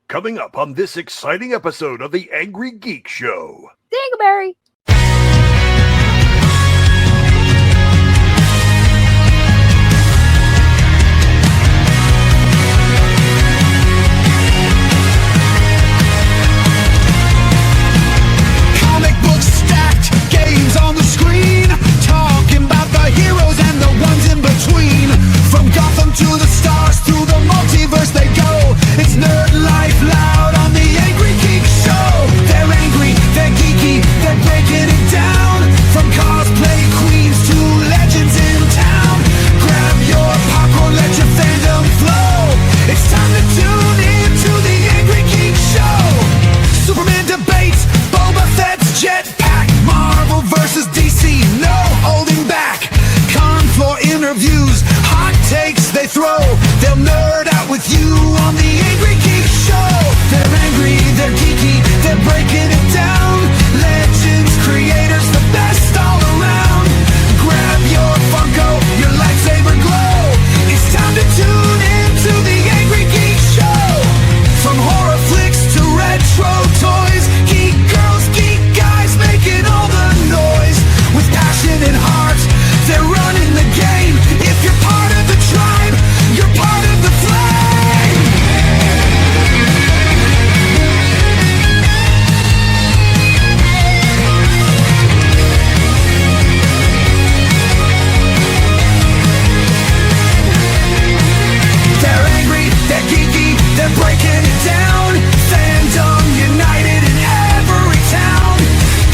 Coming up on this exciting episode of the Angry Geek Show. Dingleberry. Comic books stacked, games on the screen, talking about the heroes and the ones in between. From Gotham to the stars, through the multiverse they go. It's nerd life loud on the Angry Geek Show. They're angry, they're geeky, they're breaking it down. From cosplay queens to legends in town. Grab your popcorn, let your fandom flow. It's time to tune in to the Angry Geek Show. Superman debates, Boba Fett's jetpack. Marvel versus DC, no holding back. Con floor interviews, hot takes they throw. They'll nerd out with you on the Angry Geek Show. They're angry, they're geeky, they're breaking it down. Legends, creators, the best all around. Grab your Funko, your lightsaber glow. It's time to tune in to the Angry Geek Show. From horror flicks to retro toys, geek girls, geek guys making all the noise. With passion and heart, they're running the game. If you're part of the tribe, you're part of the flame. They're angry, they're geeky, they're breaking it down. Fandom united in every town.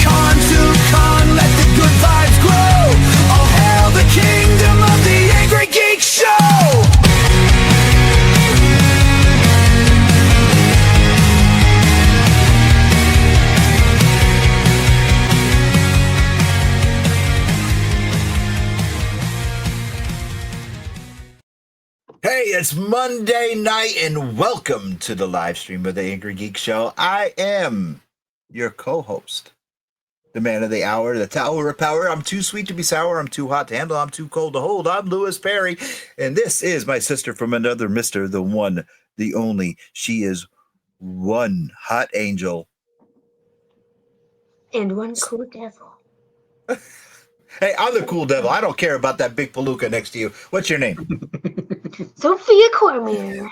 Con to con, let the good vibes grow. All hail the kingdom of the Angry Geek Show. Hey, it's Monday night and welcome to the live stream of the Angry Geek Show. I am your co-host, the man of the hour, the tower of power. I'm too sweet to be sour. I'm too hot to handle. I'm too cold to hold. I'm Lewis Perry, and this is my sister from another mister, the one, the only. She is one hot angel. And one cool devil. Hey, I'm the cool devil. I don't care about that big palooka next to you. What's your name? Sophia Cormier.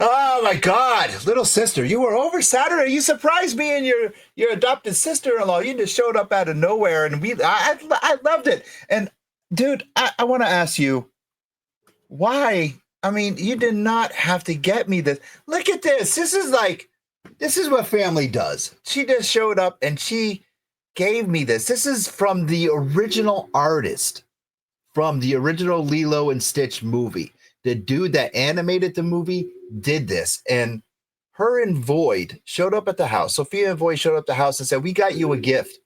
Oh my God, little sister, you were over Saturday. You surprised me and your adopted sister-in-law. You just showed up out of nowhere, and I loved it. And dude, I want to ask you why. I mean, you did not have to get me this. Look at this. This is what family does. She just showed up and she gave me this. This is from the original artist, from the original Lilo and Stitch movie. The dude that animated the movie did this, and her and Void showed up at the house. Sophia and Void showed up at the house and said, "We got you a gift."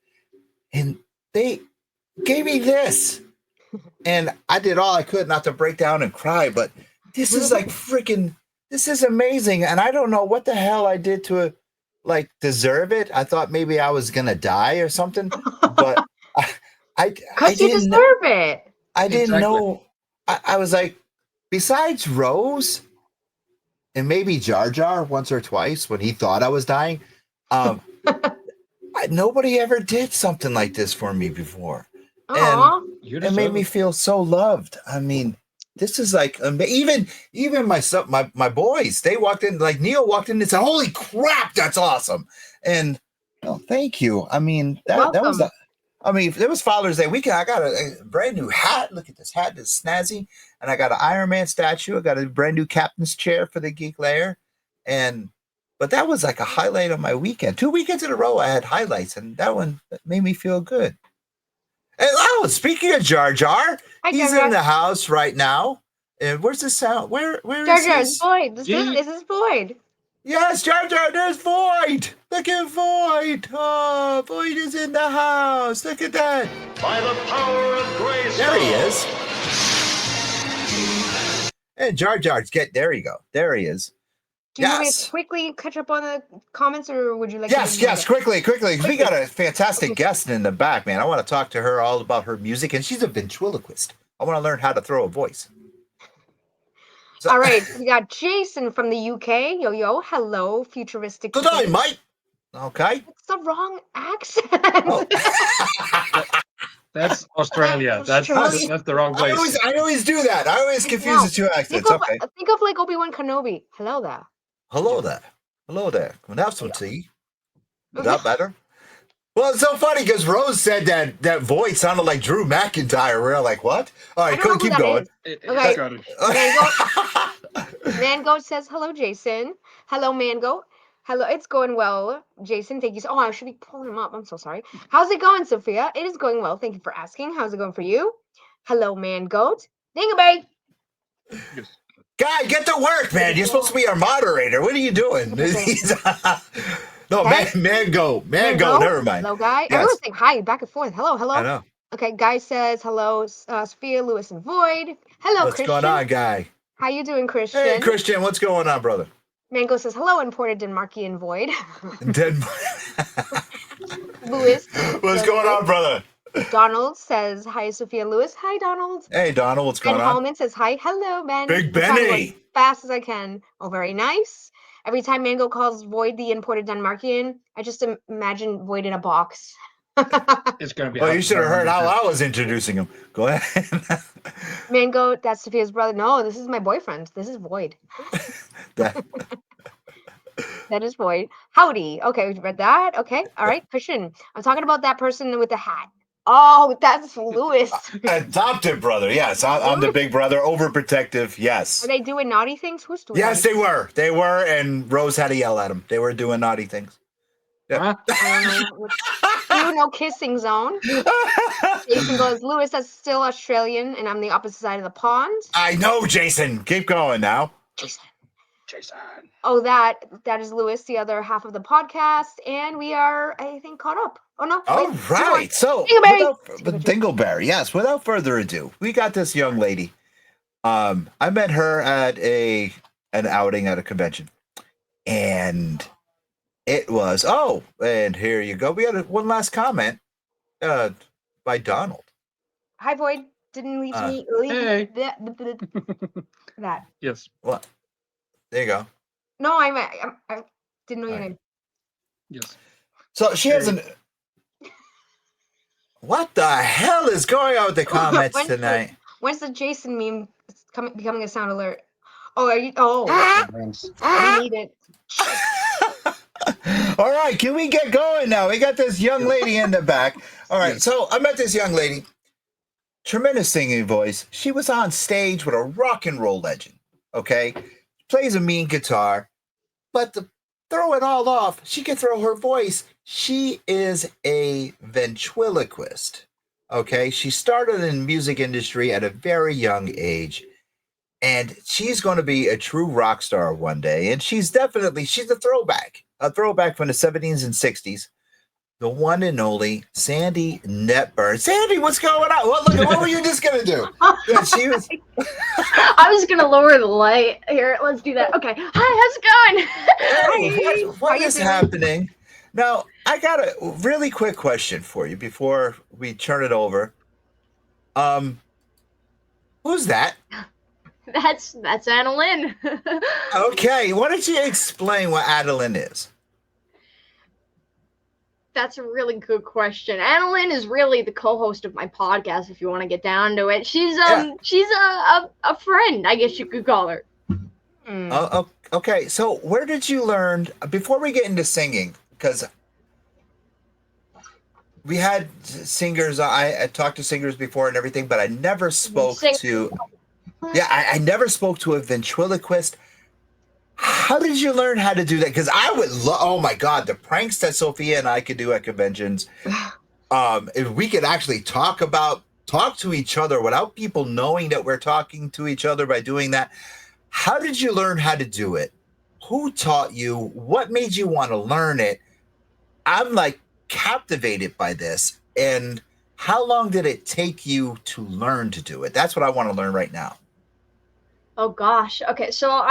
And they gave me this. And I did all I could not to break down and cry, but this is like freaking, this is amazing. And I don't know what the hell I did to like deserve it. I thought maybe I was going to die or something, but I You deserve it. I didn't know. I was like, besides Rose and maybe Jar Jar once or twice when he thought I was dying, nobody ever did something like this for me before. Aww. And it made me feel so loved. I mean, this is like even my boys. They walked in, like Neil walked in and said, "Holy crap, that's awesome!" And thank you. I mean, that was. I mean, it was Father's Day weekend. I got a brand new hat. Look at this hat; it's snazzy. And I got an Iron Man statue. I got a brand new captain's chair for the Geek Lair. But that was like a highlight of my weekend. 2 weekends in a row, I had highlights, and that one made me feel good. And speaking of Jar Jar, he's in the house right now. And where's the sound? Where Jar is Jar's Void. This is Void. Yes, Jar Jar, there's Void. Look at Void. Oh, Void is in the house. Look at that. By the power of grace. There he is. And Jar Jar's there you go. There he is. Do you want me to quickly catch up on the comments, or would you like Yes, quickly. We got a fantastic guest in the back, man. I want to talk to her all about her music, and she's a ventriloquist. I want to learn how to throw a voice. All right, we got Jason from the UK. Yo, hello, futuristic. Good day, kid. mate. Okay. It's the wrong accent. Oh. That's Australia. That's Australia. the wrong place. I always do that. I always confuse the two accents. Okay. Think of like Obi-Wan Kenobi. Hello there. Hello there. Hello there. Can we have some tea? Is that better? Well, it's so funny because Rose said that voice sounded like Drew McIntyre. We're like, what? All right, I don't know who keep that going. is. Okay. Mango says hello, Jason. Hello, Mango. Hello, it's going well, Jason. Thank you. Oh, I should be pulling him up. I'm so sorry. How's it going, Sophia? It is going well. Thank you for asking. How's it going for you? Hello, Mango. Dingabay. Yes. Guy, get to work, man. You're supposed to be our moderator. What are you doing? No, Mango. Never mind. Hello, Guy. Yes. Everyone's saying hi back and forth. Hello. I know. Okay, Guy says hello, Sophia, Lewis, and Void. Hello, What's Christian. going on, Guy? How you doing, Christian? Hey, Christian. What's going on, brother? Mango says hello, imported Denmarkian Void. Denmark. Lewis. What's going on, brother? Donald says hi, Sophia and Lewis. Hi, Donald. Hey, Donald. What's going Ben on? Holman says hi. Hello, Ben. Big I'm trying to go Benny. as fast as I can. Oh, very nice. Every time Mango calls Void the imported Denmarkian, I just imagine Void in a box. It's going to be. Well, you should have heard how I was introducing him. Go ahead. Mango, that's Sophia's brother. No, this is my boyfriend. This is Void. That- That is Void. Howdy. Okay, we read that. Okay. All right, Christian. I'm talking about that person with the hat. Oh, that's Lewis. Adopted brother. Yes, I'm the big brother. Overprotective. Yes. Are they doing naughty things? Who's doing Yes, naughty they were. They were, and Rose had to yell at them. They were doing naughty things. Huh? things? No kissing zone. Jason goes, Lewis, that's still Australian, and I'm the opposite side of the pond. I know, Jason. Keep going now. Jason. Oh, that is Lewis, the other half of the podcast, and we are, I think, caught up. Oh no! All wait, right. So, Dingleberry. Yes. Without further ado, we got this young lady. I met her at an outing at a convention, and it was and here you go. We had one last comment, by Donald. Hi, Void. Didn't leave me. Hey. That. Yes. What? There you go. No, I didn't know your name. Yes. So she has an. What the hell is going on with the comments tonight? When's the Jason meme becoming a sound alert? Oh, are you? Oh, Thanks. I need it. All right, can we get going now? We got this young lady in the back. All right, so I met this young lady. Tremendous singing voice. She was on stage with a rock and roll legend. Okay, plays a mean guitar, but to throw it all off, she can throw her voice. She is a ventriloquist. Okay, she started in the music industry at a very young age, and she's going to be a true rock star one day. And she's a throwback from the 70s and 60s. The one and only Sandy Netburn. Sandy, what's going on? Well, look, what were you just gonna do? Yeah, she was. I was gonna lower the light. Here, let's do that. Okay. Hi, how's it going? Hey, what is happening? Now, I got a really quick question for you before we turn it over. Who's that? That's Annalyn. Okay, why don't you explain what Adeline is? That's a really good question. Annalyn is really the co-host of my podcast. If you want to get down to it, she's a friend, I guess you could call her. Okay, so where did you learn, before we get into singing, because we had singers, I talked to singers before and everything, but I never spoke I never spoke to a ventriloquist. How did you learn how to do that? Because I would oh my God, the pranks that Sophia and I could do at conventions. If we could actually talk to each other without people knowing that we're talking to each other by doing that. How did you learn how to do it? Who taught you? What made you want to learn it? I'm like captivated by this. And how long did it take you to learn to do it? That's what I want to learn right now. Oh gosh. Okay, so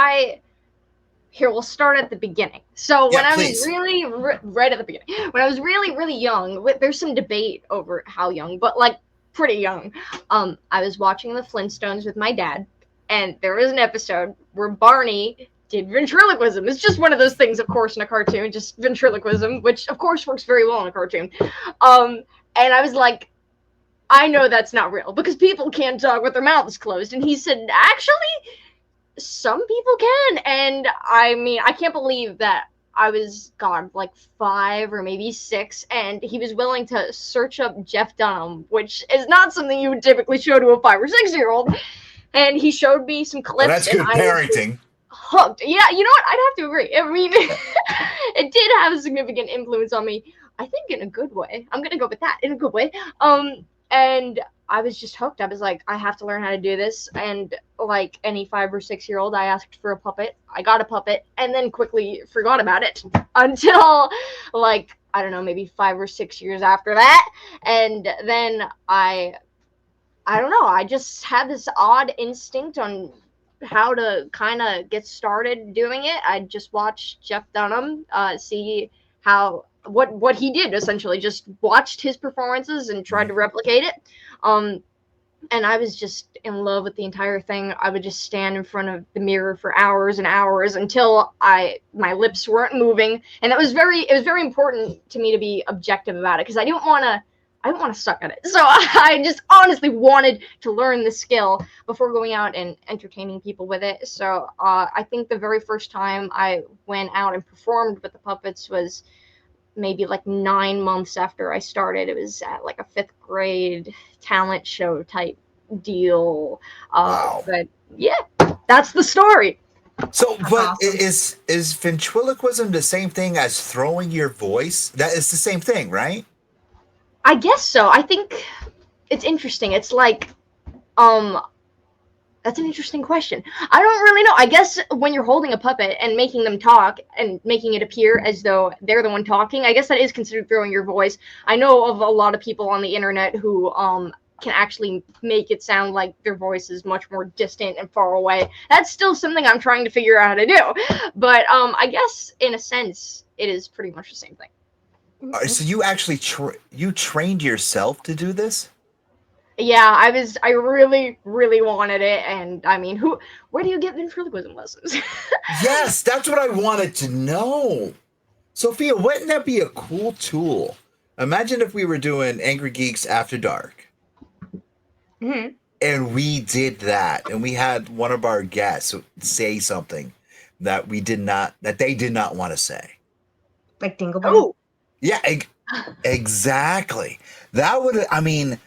we'll start at the beginning. So when I was really right at the beginning, when I was really, really young, there's some debate over how young, but like pretty young. I was watching the Flintstones with my dad, and there was an episode where Barney did ventriloquism. It's just one of those things, of course, in a cartoon, just ventriloquism, which of course works very well in a cartoon. And I was like, I know that's not real because people can't talk with their mouths closed. And he said, actually, some people can. And I mean, I can't believe that I was, God, like 5 or maybe 6, and he was willing to search up Jeff Dunham, which is not something you would typically show to a 5 or 6-year-old. And he showed me some clips. Well, that's good parenting. Hooked. Yeah, you know what? I'd have to agree. I mean, it did have a significant influence on me. I think in a good way. I'm gonna go with that, in a good way. And I was just hooked. I was like, I have to learn how to do this. And like any 5 or 6-year-old, I asked for a puppet. I got a puppet, and then quickly forgot about it until like, I don't know, maybe 5 or 6 years after that. And then I don't know. I just had this odd instinct on how to kind of get started doing it. I just watched Jeff Dunham, see how what he did, essentially just watched his performances and tried to replicate it. And I was just in love with the entire thing. I would just stand in front of the mirror for hours and hours until my lips weren't moving. And it was very important to me to be objective about it because I didn't want to suck at it. So I just honestly wanted to learn the skill before going out and entertaining people with it. So I think the very first time I went out and performed with the puppets was maybe like 9 months after I started. It was at like a 5th grade talent show type deal. Wow. But yeah, that's the story. So, That's but awesome. is ventriloquism the same thing as throwing your voice? That is the same thing, right? I guess so. I think it's interesting. It's like, that's an interesting question. I don't really know. I guess when you're holding a puppet and making them talk and making it appear as though they're the one talking, I guess that is considered throwing your voice. I know of a lot of people on the internet who can actually make it sound like their voice is much more distant and far away. That's still something I'm trying to figure out how to do. But I guess in a sense, it is pretty much the same thing. So you actually you trained yourself to do this? Yeah, I really, really wanted it, and I mean, where do you get ventriloquism lessons? Yes, that's what I wanted to know. Sophia, wouldn't that be a cool tool? Imagine if we were doing Angry Geeks After Dark. Mm-hmm. And we did that, and we had one of our guests say something that they did not want to say. Like Dingleberry? Oh, Yeah, exactly. That would, I mean,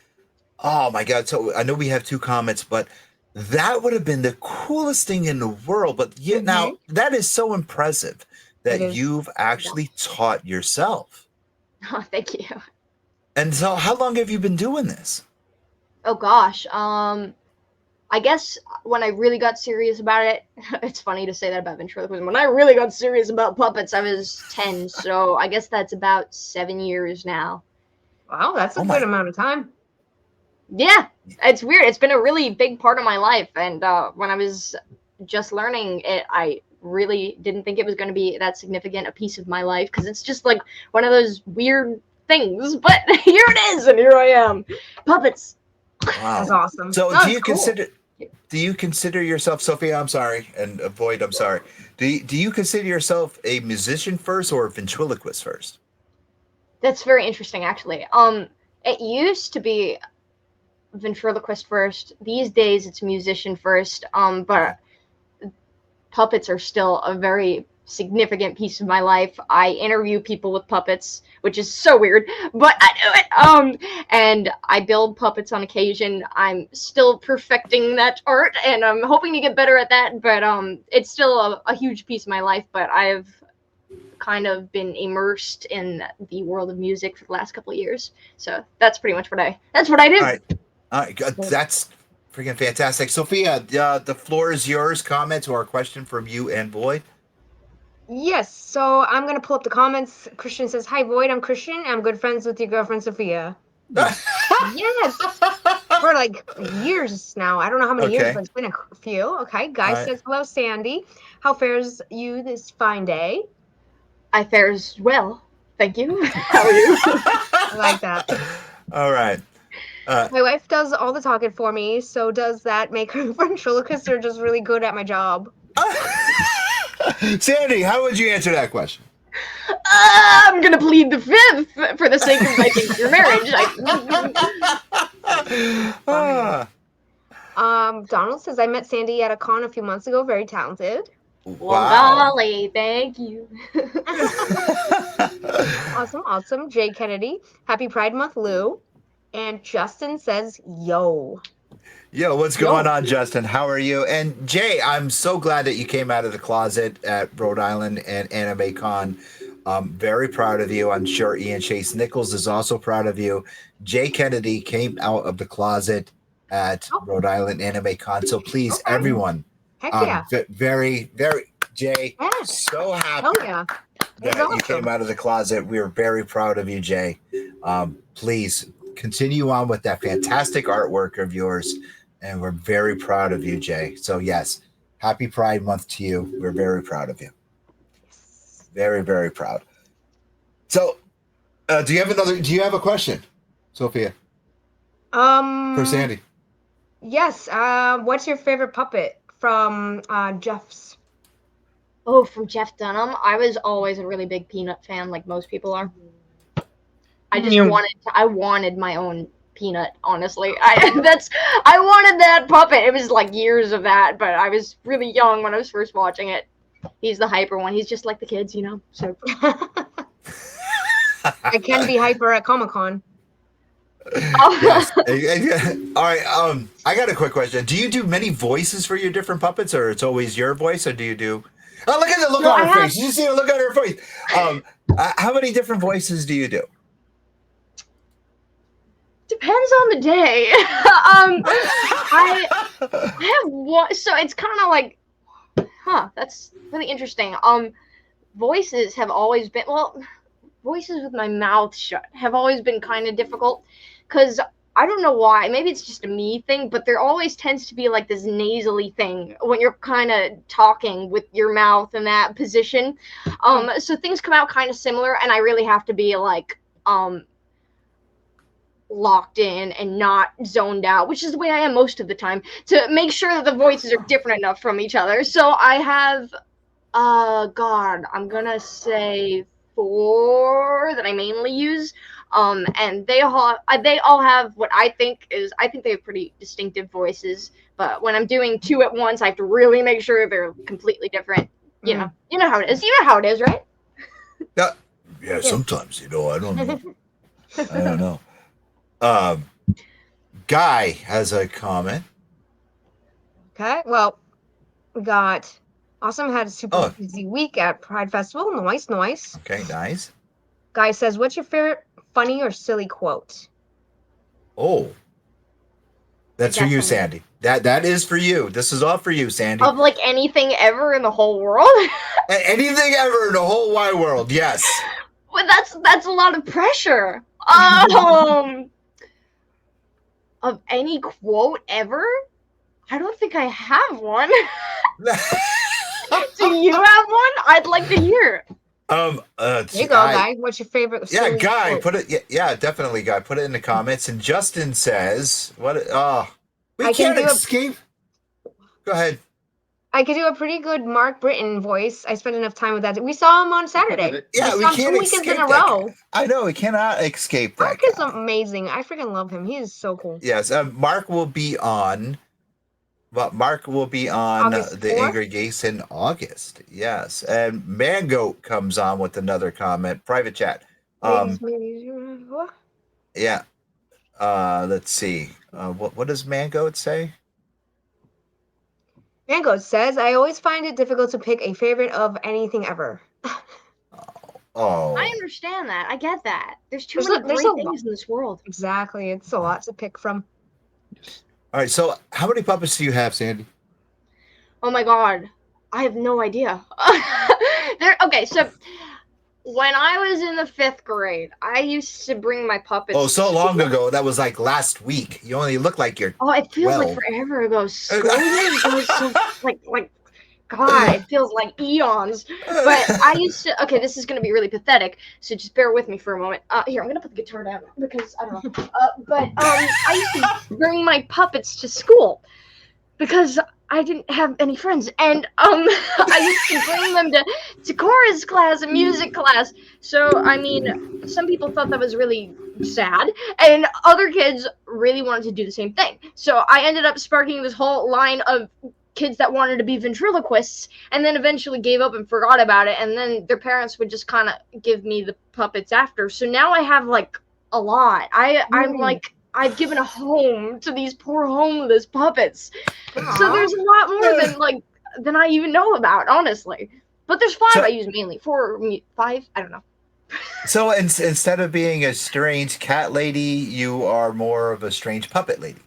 oh my God. So I know we have 2 comments, but that would have been the coolest thing in the world. But yet now that is so impressive that you've actually taught yourself. oh, thank you. And so how long have you been doing this? Oh gosh, I guess when I really got serious about it, it's funny to say that about ventriloquism. When I really got serious about puppets, I was 10, so I guess that's about 7 years now. Wow, that's a good amount of time. Yeah, it's weird. It's been a really big part of my life, and when I was just learning it, I really didn't think it was going to be that significant a piece of my life because it's just like one of those weird things. But here it is, and here I am, puppets. Wow, that's awesome. So That's do you cool. consider yourself, Sophia? I'm sorry, and Boyd, I'm sorry. Do you consider yourself a musician first or a ventriloquist first? That's very interesting, actually. It used to be ventriloquist first. These days, it's musician first. But puppets are still a very significant piece of my life. I interview people with puppets, which is so weird, but I do it. And I build puppets on occasion. I'm still perfecting that art, and I'm hoping to get better at that. But it's still a huge piece of my life. But I've kind of been immersed in the world of music for the last couple of years. So that's pretty much what I do. All right, that's freaking fantastic. Sophia, the floor is yours. Comments or a question from you and Boyd? Yes, so I'm going to pull up the comments. Christian says, "Hi, Void. I'm Christian. I'm good friends with your girlfriend, Sophia." Yes. For like years now. I don't know how many years, but it's been a few. Okay. Guy says, "Hello, Sandy. How fares you this fine day?" I fares well. Thank you. How are you? I like that. All right. My wife does all the talking for me, so does that make her ventriloquist or just really good at my job? Sandy, how would you answer that question? I'm gonna plead the fifth for the sake of I think your marriage. Donald says I met Sandy at a con a few months ago. Very talented. Well, golly, thank you. Awesome. Jay Kennedy, happy Pride Month, Lou. And Justin says, yo. Yo, what's going on, Justin? How are you? And Jay, I'm so glad that you came out of the closet at Rhode Island and Anime Con. Very proud of you. I'm sure Ian Chase Nichols is also proud of you. Jay Kennedy came out of the closet at Rhode Island Anime Con. So please, everyone, Heck yeah. very, Jay, so happy Hell yeah. that you came out of the closet. We are very proud of you, Jay. Please continue on with that fantastic artwork of yours. And we're very proud of you, Jay. So yes, happy Pride Month to you. We're very proud of you. Very, very proud. So do you have a question, Sophia? For Sandy. Yes. What's your favorite puppet from Jeff's? Oh, from Jeff Dunham. I was always a really big Peanut fan, like most people are. I just wanted my own Peanut, honestly. I wanted that puppet. It was like years of that, but I was really young when I was first watching it. He's the hyper one. He's just like the kids, you know. So I can be hyper at Comic-Con. Yes. All right. I got a quick question. Do you do many voices for your different puppets, or it's always your voice, or do you do? Oh, look at the look on her face. Did you see the look on her face? How many different voices do you do? Depends on the day. I have one. So it's kind of like, that's really interesting. Voices have always been, voices with my mouth shut have always been kind of difficult, because I don't know why. Maybe it's just a me thing, but there always tends to be like this nasally thing when you're kind of talking with your mouth in that position. So things come out kind of similar, and I really have to be like, locked in and not zoned out, which is the way I am most of the time, to make sure that the voices are different enough from each other. So I have, I'm gonna say 4 that I mainly use. And they all have what I think they have pretty distinctive voices. But when I'm doing 2 at once, I have to really make sure they're completely different. You know how it is. You know how it is, right? Yeah. Sometimes, I don't know. I don't know. Guy has a comment. Okay, well, we got Awesome had a super busy week at Pride Festival. Nice. Okay, nice. Guy says, what's your favorite funny or silly quote? Oh, that's for you, Sandy. That is for you. This is all for you, Sandy. Of like anything ever in the whole world? Anything ever in the whole wide world, yes. Well, that's a lot of pressure. Of any quote ever? I don't think I have one. Do you have one? I'd like to hear. There you go, Guy. What's your favorite? Guy, quote? put it. Yeah, definitely, Guy. Put it in the comments. And Justin says, "What? We can't escape." Go ahead. I could do a pretty good Mark Britton voice. I spent enough time with that. We saw him on Saturday. Yeah, we can't 2 weekends in a that row. guy. I know we cannot escape that. Mark is amazing. I freaking love him. He is so cool. Yes, Mark will be on. But Mark will be on the Angry Geese in August. Yes, and Mangoat comes on with another comment. Private chat. Yeah. Let's see. What does Mangoat say? Mangoat says, I always find it difficult to pick a favorite of anything ever. Oh. I understand that. I get that. There's too many great things in this world. Exactly. It's a lot to pick from. All right. So how many puppets do you have, Sandy? Oh my God. I have no idea. Okay, so when I was in the 5th grade, I used to bring my puppets. Oh, so long ago. That was like last week. You only look like you're. Oh, it feels 12. like forever ago. School years goes so like God, it feels like eons. But I used to. Okay, this is gonna be really pathetic, so just bear with me for a moment. Here, I'm gonna put the guitar down because I don't know. I used to bring my puppets to school because I didn't have any friends, and I used to bring them to chorus class and music class. So I mean, some people thought that was really sad, and other kids really wanted to do the same thing. So I ended up sparking this whole line of kids that wanted to be ventriloquists, and then eventually gave up and forgot about it, and then their parents would just kind of give me the puppets after. So now I have like a lot. I'm like, I've given a home to these poor homeless puppets. So there's a lot more than I even know about, honestly. But there's 5 I use mainly. 4, 5, I don't know. So instead of being a strange cat lady, you are more of a strange puppet lady.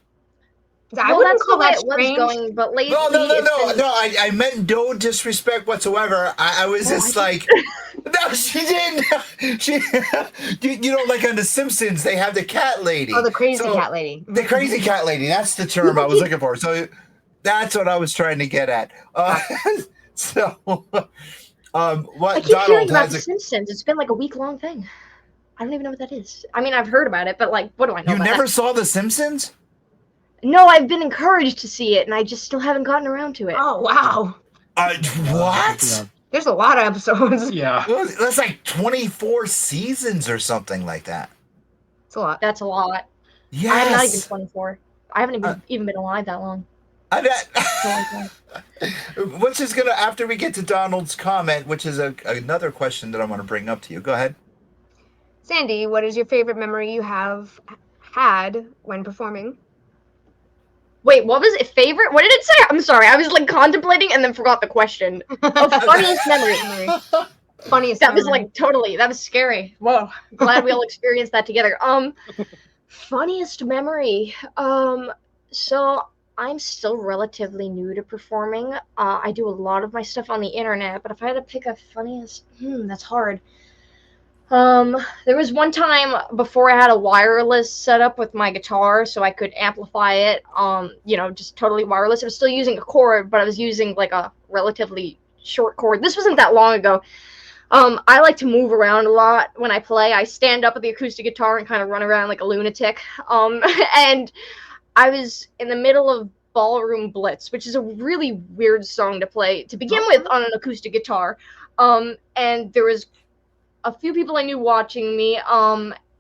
I wouldn't that's call the way that it was strange. going, but lately No. it's been... I meant no disrespect whatsoever. I was just like, no, she didn't. She, you know, like on The Simpsons, they have the cat lady. Oh, the crazy cat lady. The crazy cat lady. That's the term I was looking for. So that's what I was trying to get at. So, what I keep Donald hearing about has The Simpsons. It's been like a week-long thing. I don't even know what that is. I mean, I've heard about it, but like, what do I know You about never that? saw The Simpsons? No, I've been encouraged to see it, and I just still haven't gotten around to it. Oh, wow. What? There's a lot of episodes. Yeah. That's like 24 seasons or something like that. It's a lot. That's a lot. Yes. I'm not even 24. I haven't even been alive that long. Which is gonna, after we get to Donald's comment, which is another question that I want to bring up to you. Go ahead. Sandy, what is your favorite memory you have had when performing? Wait, what was it? Favorite? What did it say? I'm sorry. I was like contemplating and then forgot the question. Oh, funniest memory. Funniest That was memory. like totally. That was scary. Whoa. Glad we all experienced that together. Funniest memory. So I'm still relatively new to performing. I do a lot of my stuff on the internet, but if I had to pick a funniest, that's hard. There was one time before I had a wireless setup with my guitar so I could amplify it, just totally wireless. I was still using a cord, but I was using like a relatively short cord. This wasn't that long ago. I like to move around a lot when I play. I stand up with the acoustic guitar and kind of run around like a lunatic. And I was in the middle of Ballroom Blitz, which is a really weird song to play to begin with on an acoustic guitar. And there was a few people I knew watching me,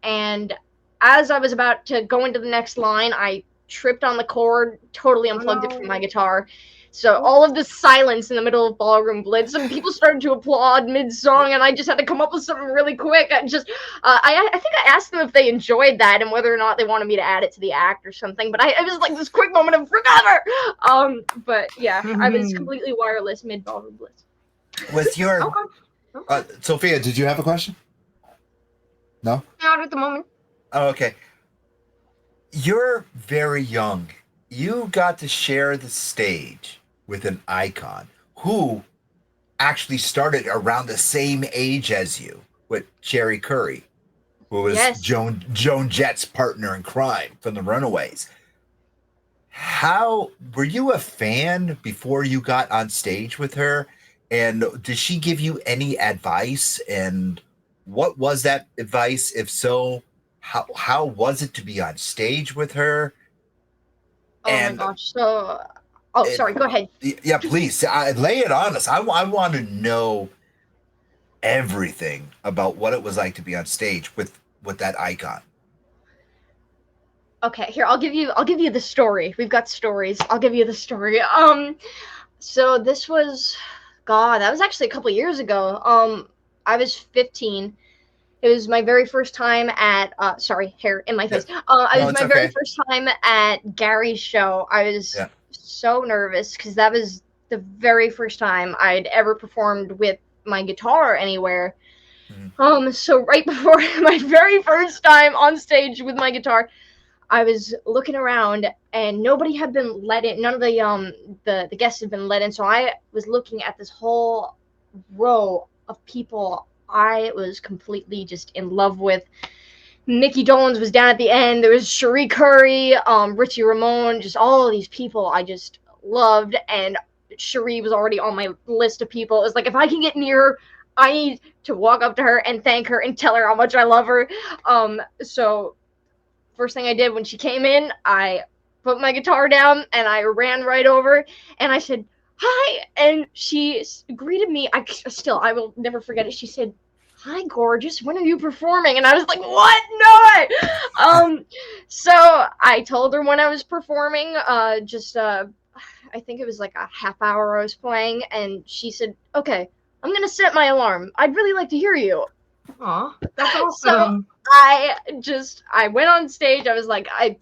and as I was about to go into the next line, I tripped on the cord, totally unplugged it from my guitar. So all of this silence in the middle of Ballroom Blitz, and people started to applaud mid-song, and I just had to come up with something really quick. I think I asked them if they enjoyed that and whether or not they wanted me to add it to the act or something, but it was like this quick moment of recover. But yeah, I was completely wireless mid-Ballroom Blitz. With your... Okay. Sophia, did you have a question? No? Not at the moment. Oh, okay. You're very young. You got to share the stage with an icon who actually started around the same age as you, with Jerry Curry, who was Joan Jett's partner in crime from the Runaways. How were you a fan before you got on stage with her? And did she give you any advice? And what was that advice? If so, how was it to be on stage with her? Oh my gosh. So, sorry, go ahead. Yeah, please. Lay it on us. I want to know everything about what it was like to be on stage with that icon. Okay, here, I'll give you the story. We've got stories. I'll give you the story. So this was... God, that was actually a couple years ago. I was 15. It was my very first time at sorry, hair in my face. It was my very first time at Gary's show. I was so nervous because that was the very first time I'd ever performed with my guitar anywhere. So right before my very first time on stage with my guitar, I was looking around and nobody had been let in. None of the guests had been let in. So I was looking at this whole row of people I was completely just in love with. Mickey Dolenz was down at the end. There was Cherie Curry, Richie Ramone, just all of these people I just loved. And Cherie was already on my list of people. It was like, if I can get near her, I need to walk up to her and thank her and tell her how much I love her. So first thing I did when she came in, I put my guitar down and I ran right over and I said, "Hi," and she greeted me. I will never forget it. She said, "Hi, gorgeous. When are you performing?" And I was like, "What? No!" So I told her when I was performing. I think it was like a half hour I was playing, and she said, "Okay, I'm gonna set my alarm. I'd really like to hear you." Aw, that's So awesome. I went on stage. I was like, I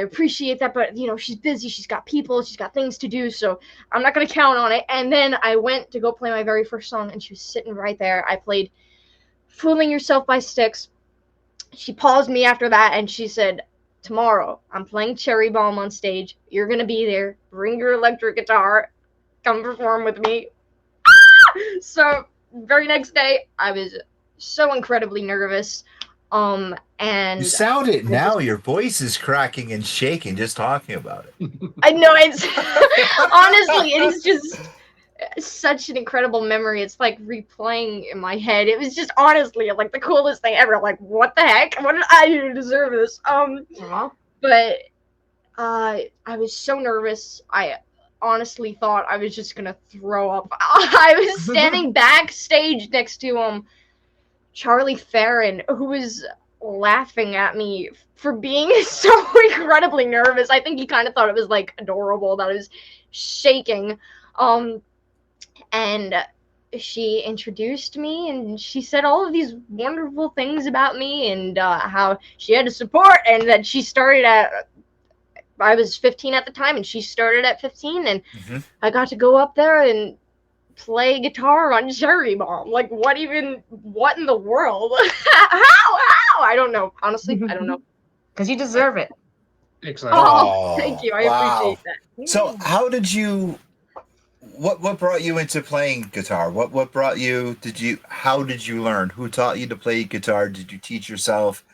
appreciate that, but she's busy. She's got people. She's got things to do. So I'm not gonna count on it. And then I went to go play my very first song, and she was sitting right there. I played "Fooling Yourself" by Styx. She paused me after that, and she said, "Tomorrow, I'm playing Cherry Bomb on stage. You're gonna be there. Bring your electric guitar. Come perform with me." So very next day, I was so incredibly nervous. And You sound it I now. just Your voice is cracking and shaking just talking about it. I know it's honestly, it's just such an incredible memory. It's like replaying in my head. It was just honestly like the coolest thing ever. Like, what the heck? What did I do to deserve this? Aw. But I was so nervous. I honestly thought I was just gonna throw up. I was standing backstage next to Charlie Farron, who was laughing at me for being so incredibly nervous. I think he kind of thought it was like adorable that I was shaking. And she introduced me and she said all of these wonderful things about me and how she had to support and that she started at I was 15 at the time and she started at 15 and I got to go up there and play guitar on Cherry Bomb. Like, what in the world? How? I don't know. Honestly, I don't know. Because you deserve it. Exactly. Oh, thank you. I appreciate that. So how did you what brought you into playing guitar? What brought you how did you learn? Who taught you to play guitar? Did you teach yourself?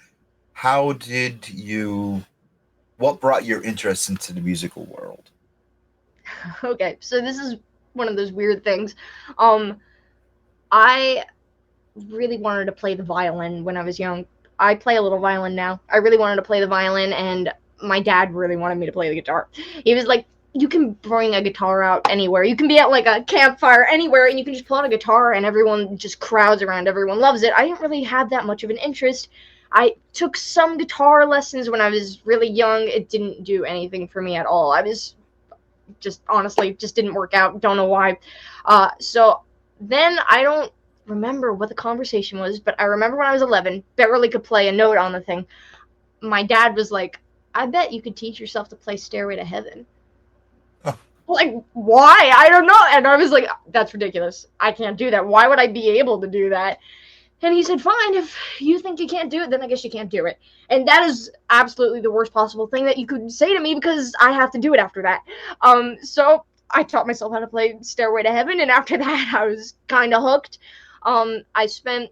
What brought your interest into the musical world? Okay, so this is one of those weird things. I really wanted to play the violin when I was young. I play a little violin now. I really wanted to play the violin, and my dad really wanted me to play the guitar. He was like, "You can bring a guitar out anywhere. You can be at like a campfire anywhere, and you can just pull out a guitar, and everyone just crowds around. Everyone loves it." I didn't really have that much of an interest. I took some guitar lessons when I was really young. It didn't do anything for me at all. I was just honestly just didn't work out. Don't know why. So then I don't remember what the conversation was, but I remember when I was 11, barely could play a note on the thing. My dad was like, "I bet you could teach yourself to play Stairway to Heaven." Like, why? I don't know. And I was like, "That's ridiculous. I can't do that. Why would I be able to do that?" And he said, "Fine, if you think you can't do it, then I guess you can't do it." And that is absolutely the worst possible thing that you could say to me because I have to do it after that. So I taught myself how to play Stairway to Heaven, and after that, I was kind of hooked. I spent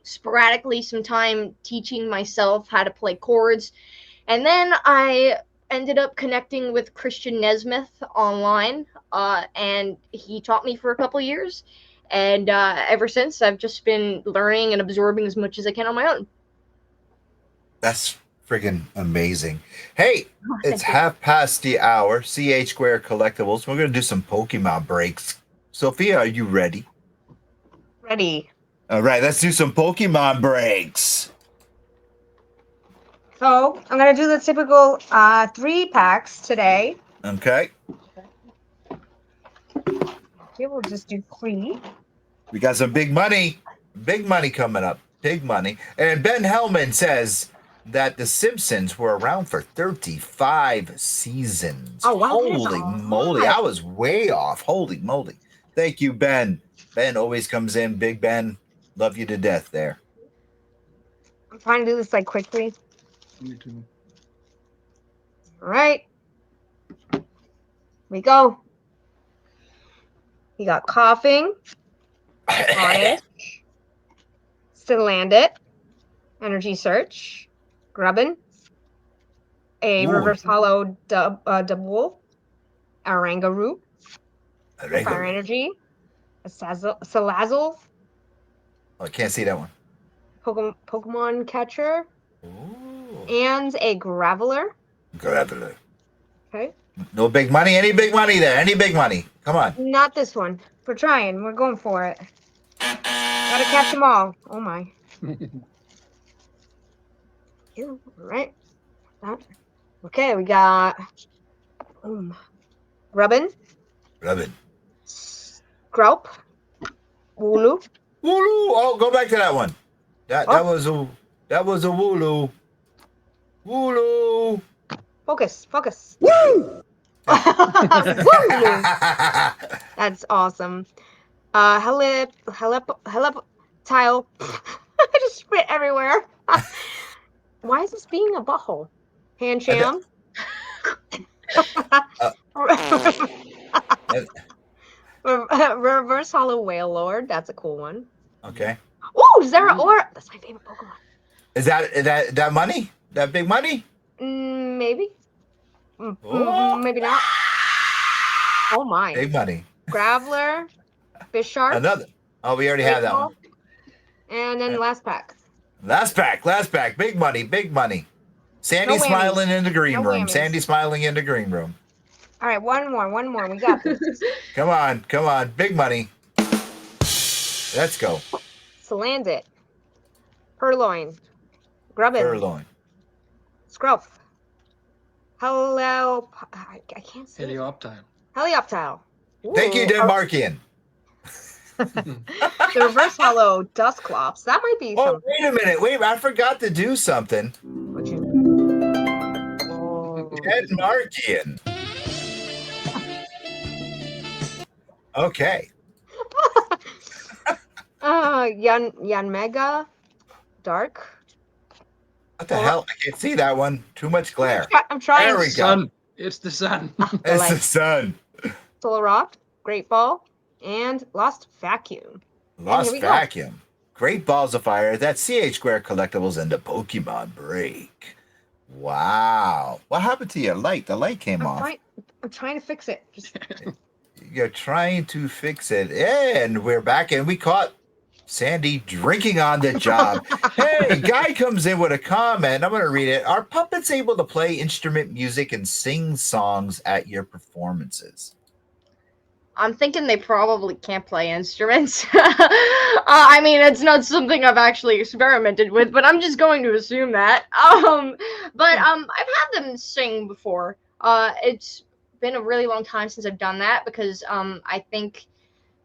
sporadically some time teaching myself how to play chords, and then I ended up connecting with Christian Nesmith online, and he taught me for a couple years. And ever since, I've just been learning and absorbing as much as I can on my own. That's friggin' amazing. Hey, it's you. half past the hour. CH Square Collectibles. We're gonna do some Pokemon breaks. Sophia, are you ready? Ready. All right, let's do some Pokemon breaks. So I'm gonna do the typical 3 packs today. Okay. Okay, we'll just do 3. We got some big money. Big money coming up. Big money. And Ben Hellman says that The Simpsons were around for 35 seasons. Oh, wow, that is Holy a moly. lot. I was way off. Holy moly. Thank you, Ben. Ben always comes in. Big Ben. Love you to death there. I'm trying to do this like quickly. Me too. All right. We go. We got Coughing, Honest, Still Landed, Energy Search, Grubbin, a Ooh. Reverse Hollow Double, Arangaroo, A Fire regular. Energy, a Salazzle, Oh, I can't see that one. Pokemon Catcher, Ooh. and a Graveler. Graveler. Okay. No big money? Any big money there? Any big money? Come on. Not this one. We're trying. We're going for it. Gotta catch them all. Oh my. Yeah, all right. Okay, we got Rubbin, Rubbin. Grelp, Wooloo. Wooloo. Oh, go back to that one. That Oh. was a Wooloo. Wooloo. Focus. Woo! Wooloo. That's awesome. Tile. I just spit everywhere. Why is this being a butthole? Handsham. Reverse Hollow Whale Lord. That's a cool one. Okay. Ooh, Zeraora. That's my favorite Pokemon. Is that money? That big money? Maybe. Oh. Maybe not. Oh my. Big money. Graveler, Bisharp. Another. Oh, we already have that one. And then last pack. Last pack. Big money. Sandy No whammies. smiling in the green No room. whammies. Sandy smiling in the green room. All right, one more. We got this. Come on. Big money. Let's go. Salandit, Purloin, Grubbin, Furloin. Scruff. Hello. I can't see. Helioptile. Helioptile. Thank you, Ooh, Denmarkian. The reverse hollow Dusclops. That might be Oh, something. wait a minute. I forgot to do something. Oh. Denmarkian. Okay. Yanmega, Dark. What the hell? I can't see that one. Too much glare. I'm trying. There we go. Sun. It's the sun. It's the sun. Solar Rock, Great Ball, and Lost Vacuum. Lost here we go. Vacuum. Great Balls of Fire. That's CH Square Collectibles and the Pokemon Break. Wow. What happened to your light? The light came off. I'm trying to fix it. Just You're trying to fix it. And we're back, and we caught Sandy drinking on the job. Hey, guy comes in with a comment. I'm going to read it. Are puppets able to play instrument music and sing songs at your performances? I'm thinking they probably can't play instruments. I mean, it's not something I've actually experimented with, but I'm just going to assume that. But I've had them sing before. It's been a really long time since I've done that because I think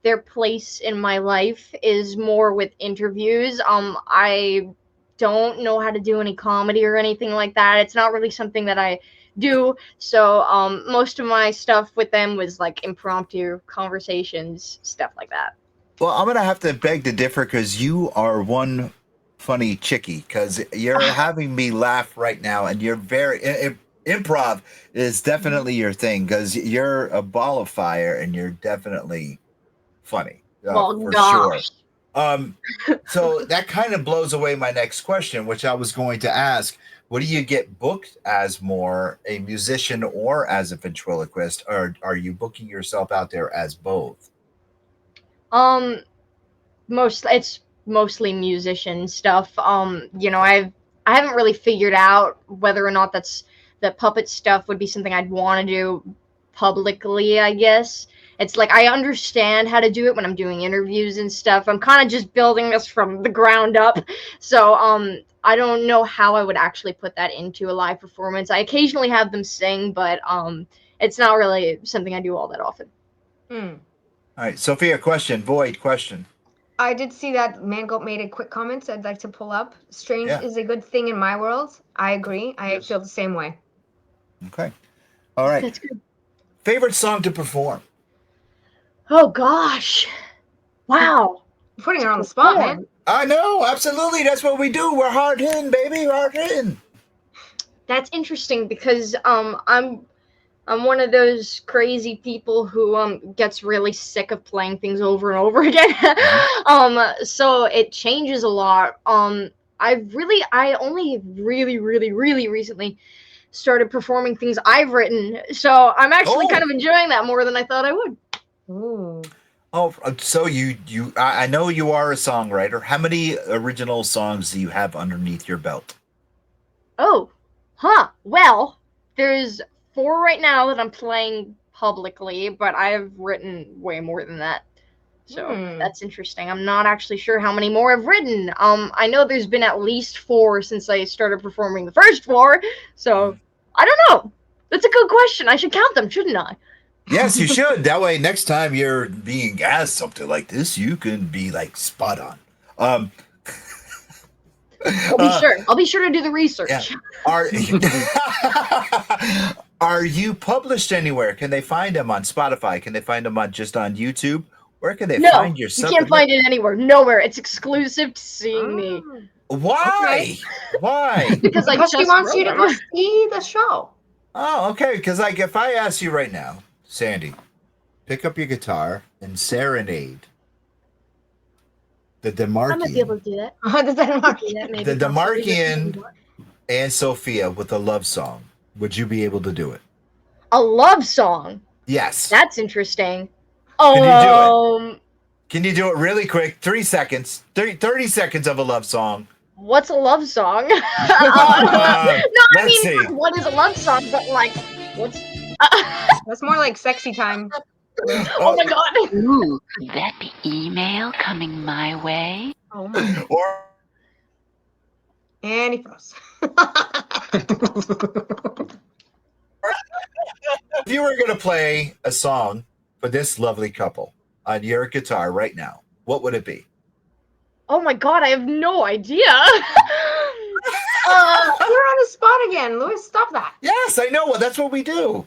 their place in my life is more with interviews. I don't know how to do any comedy or anything like that. It's not really something that I do. So most of my stuff with them was like impromptu conversations, stuff like that. Well, I'm going to have to beg to differ because you are one funny chickie because you're having me laugh right now, and you're very improv is definitely your thing because you're a ball of fire and you're definitely funny for gosh. sure. So that kind of blows away my next question, which I was going to ask. What do you get booked as more, a musician or as a ventriloquist, or are you booking yourself out there as both? It's mostly musician stuff. I haven't really figured out whether or not the puppet stuff would be something I'd want to do publicly, I guess. It's like I understand how to do it when I'm doing interviews and stuff. I'm kind of just building this from the ground up. So I don't know how I would actually put that into a live performance. I occasionally have them sing, but it's not really something I do all that often. Hmm. All right, Sophia, Void question. I did see that Mangoat made a quick comment I'd like to pull up. Strange Yeah. is a good thing in my world. I agree. I Yes. feel the same way. Okay. All right. That's good. Favorite song to perform? Oh gosh. Wow. You're putting her on the spot, man. I know, absolutely. That's what we do. We're hard hitting, baby. We're hard hitting. That's interesting because I'm one of those crazy people who gets really sick of playing things over and over again. So it changes a lot. I only really recently started performing things I've written. So I'm actually kind of enjoying that more than I thought I would. Ooh. Oh, so I know you are a songwriter. How many original songs do you have underneath your belt? Oh, well, there's 4 right now that I'm playing publicly, but I've written way more than that. So that's interesting. I'm not actually sure how many more I've written. I know there's been at least 4 since I started performing the first 4. So I don't know. That's a good question. I should count them, shouldn't I? Yes, you should. That way, next time you're being asked something like this, you can be like spot on. I'll be sure. I'll be sure to do the research. Yeah. Are you published anywhere? Can they find them on Spotify? Can they find them on just on YouTube? Where can they find your stuff? You can't find it anywhere. Nowhere. It's exclusive to seeing me. Why? Why? Because she wants you to go see the show. Oh, okay. Because like, if I ask you right now, Sandy, pick up your guitar and serenade the Demarkian. I might be able to do that. The Demarkian and Sophia with a love song. Would you be able to do it? A love song? Yes. That's interesting. Can you do it? Can you do it really quick? 3 seconds. 30 seconds of a love song. What's a love song? No, I mean, what is a love song? But like, what's... That's more like sexy time. Oh my god. Ooh, could that be email coming my way? Oh my. Or And he froze. if you were going to play a song for this lovely couple on your guitar right now, what would it be? Oh my god, I have no idea. You're on the spot again, Louis. Stop that. Yes, I know. Well, that's what we do.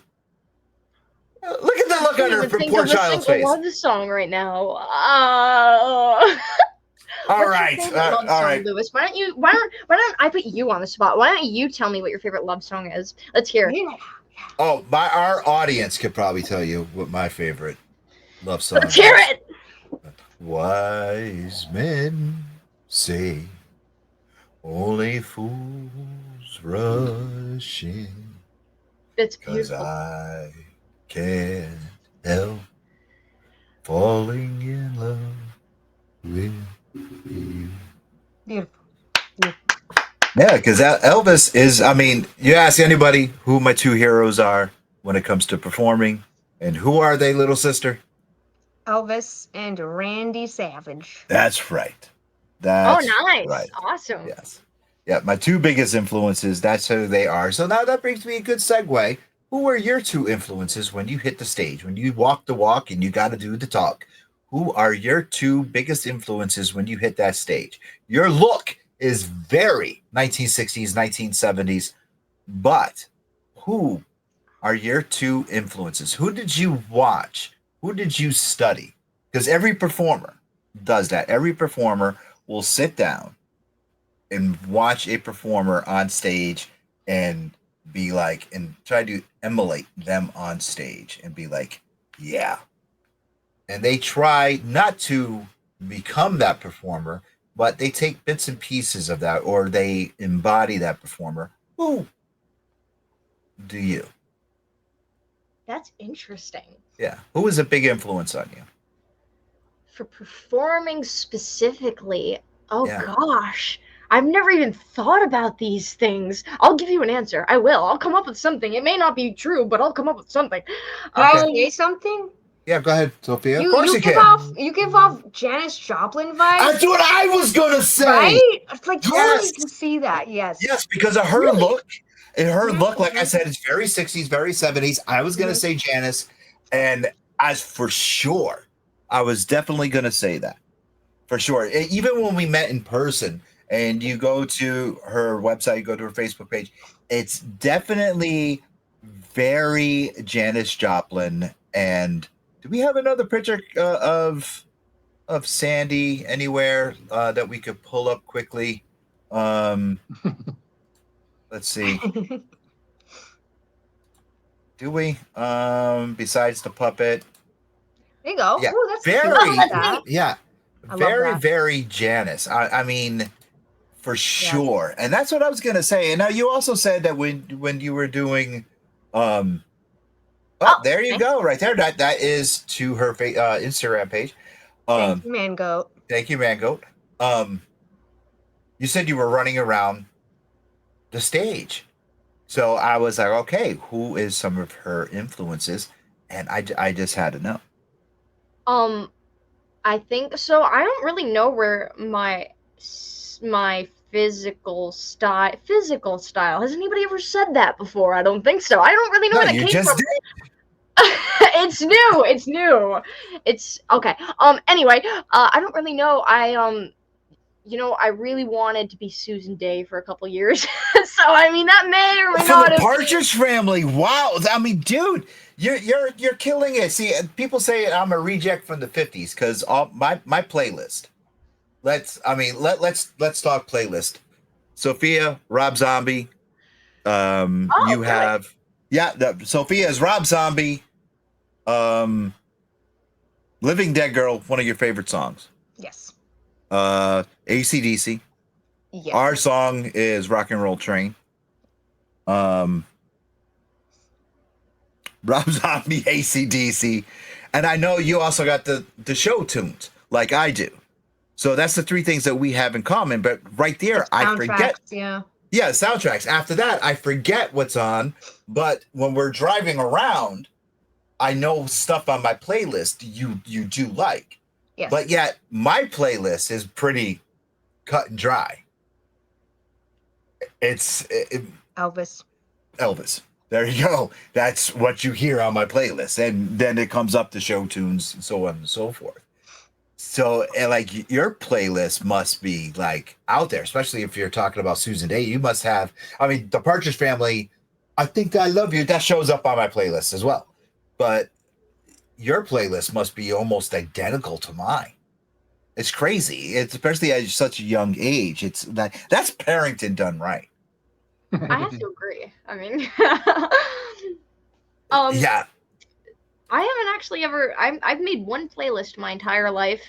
Look at the look on her poor child's face. I love this song right now. All right, all right, Louis. Why don't I put you on the spot? Why don't you tell me what your favorite love song is? Let's hear it. Oh, our audience could probably tell you what my favorite love song is. Let's hear it. Wise men say only fools rush in. It's 'Cause beautiful. I can't help falling in love with you. Beautiful. Yeah, because Elvis is, I mean, you ask anybody who my 2 heroes are when it comes to performing, and who are they, little sister? Elvis and Randy Savage. That's right. That's nice. Right. Awesome. Yes. Yeah, my 2 biggest influences, that's who they are. So now that brings me a good segue. Who are your 2 influences when you hit the stage? When you walk the walk and you got to do the talk? Who are your 2 biggest influences when you hit that stage? Your look is very 1960s, 1970s, but who are your 2 influences? Who did you watch? Who did you study? Because every performer does that. Every performer will sit down and watch a performer on stage and be like, and try to emulate them on stage and be like, yeah. And they try not to become that performer, but they take bits and pieces of that, or they embody that performer. Who do you? That's interesting. Yeah. Who is a big influence on you? For performing specifically, oh Yeah. gosh. I've never even thought about these things. I'll give you an answer. I will. I'll come up with something. It may not be true, but I'll come up with something. Can I say something? Yeah, go ahead, Sophia. You, of course you you give can. you give off Janis Joplin vibes. That's what I was gonna say. Right? It's like totally Yes. can see that. Yes. Yes, because of her look. And her look, like I Mhm. said, is very 60s, very 70s. I was gonna say Janice, and as for sure, I was definitely gonna say that. For sure. Even when we met in person and you go to her website, you go to her Facebook page, it's definitely very Janis Joplin. And do we have another picture of Sandy anywhere that we could pull up quickly? Let's see. Do we? Besides the puppet. There you go. Yeah, Ooh, that's very, cute. I like that. yeah, I love very, that. very Janice. I mean, for sure. And that's what I was gonna say. And now you also said that when you were doing Well, Oh, there you thanks. go, right there. That is to her Instagram page. Thank you, Mango. Thank you, Mango. You said you were running around the stage. So I was like, okay, who is some of her influences? And I just had to know. I think so. I don't really know where my physical style. Has anybody ever said that before? I don't think so. I don't really know No, where that you came just from. did. It's new. It's new. It's okay. Anyway, I don't really know. I really wanted to be Susan Day for a couple years. So I mean, that may or may For not the have. Partridge Family, wow! I mean, dude, you're killing it. See, people say I'm a reject from the '50s because all my playlist. Let's talk playlist. Sophia, Rob Zombie. Oh, You good. have Sophia is Rob Zombie. Living Dead Girl, one of your favorite songs. Yes. AC/DC. Yes. Our song is Rock and Roll Train. Rob Zombie, AC/DC. And I know you also got the show tunes like I do. So that's the three things that we have in common. But right there, I forget. Soundtracks, yeah. Yeah, soundtracks. After that, I forget what's on. But when we're driving around, I know stuff on my playlist you do like. Yes. But yet my playlist is pretty cut and dry. It's Elvis. Elvis. There you go. That's what you hear on my playlist. And then it comes up to show tunes and so on and so forth. So, and like your playlist must be like out there, especially if you're talking about Susan Day. You must have, I mean, the Partridge Family, I Think I Love You, that shows up on my playlist as well. But your playlist must be almost identical to mine. It's crazy. It's especially at such a young age. It's that's parenting done right. I have to agree. I mean, Yeah. I haven't actually ever. I've made one playlist my entire life.